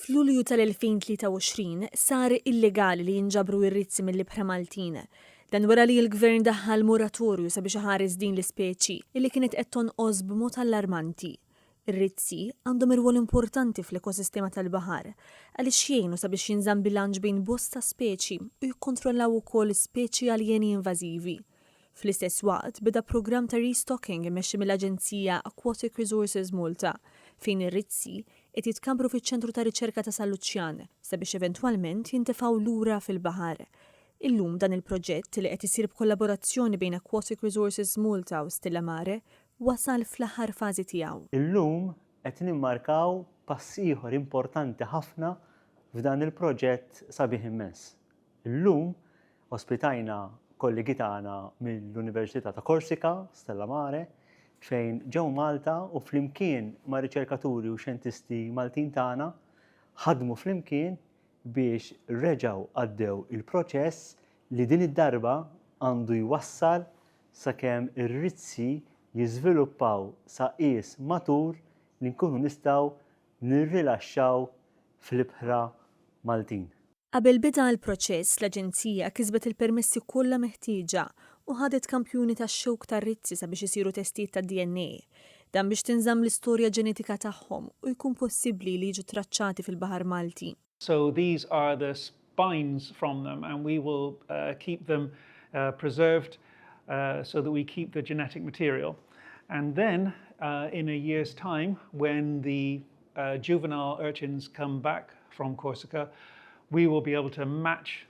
F'Lulju tal-2023 sar illegali li jinġabru ir-rizzi mill-ibħra Maltin. Dan wara li l-gvern daħħal moratorju sabiex iħares din l-ispeċi li kienet qed tonqos b'mod allarmanti. Ir-rizzi għandhom irwol importanti fl-ekosistema tal-baħar għaliex jgħinu sabiex jinżamm bilanċ bejn bosta speċi u jikkontrollaw ukoll speċi aljeni invażivi. Fl-istess waqt beda programm ta' restocking immexxi mill-Aġenzija Aquatic Resources Malta fejn ir-rizzi qed jitkambru fiċ-ċentru ta' riċerka ta' Salluzzjan sabiex eventwalment jintefgħu lura fil-baħar. Illum dan il-proġett li qed isir b'kollaborazzjoni bejn Aquatic Resources Malta u Stilla Mare wasal fl-aħħar fażi tiegħu. Illum qed nimmarkaw pass ieħor importanti ħafna f'dan il-proġett sabiħ immens. Illum ospitajna kollegi tagħna mill-Università ta' Korsika, Stella Mare, fejn ġew Malta u flimkien ma' riċerkaturi u xjentisti Maltin tagħna ħadmu flimkien biex reġgħu għaddew il-proċess li din id-darba għandu jwassal sakemm ir-rizzi jiżviluppaw sa qies matur li nkunu nistgħu nirrilaxxaw fl-ibħra Maltin. Qabel bida l-proċess, l-Aġenzija kisbet il-permessi kollha meħtieġa u ħadet kampjuni tax-xewk tar-rizzi sabiex isiru testijiet tad-DNA. Dan biex tinżamm l-istorja ġenetika tagħhom u jkun possibbli li jiġu traċċati fil-Baħar Malti. So these are the spines from them and we will keep them preserved so that we keep the genetic material. And then in a year's time when the juvenile urchins come back from Corsica, we will be able to match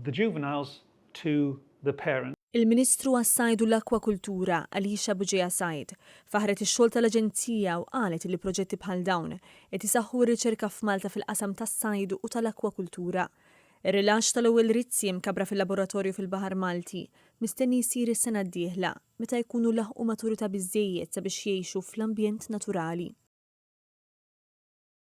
the juveniles to the parents. Il-Ministru għas-Sajd u l-Akwakultura Alisha Buġeja Sajd faħret ix-xogħol tal-Aġenzija u qalet li proġetti bħal dawn qed isaħħu r-riċerka f'Malta fil-qasam tas-sajd u tal-akwakultura. Ir-rilaxx tal-ewwel rizzi mkabra fil-laboratorju fil-Baħar Malti mistenni jsir is-sena d-dieħla meta jkunu laħqu maturità biżżejjed sabiex jgħixu fl-ambjent naturali.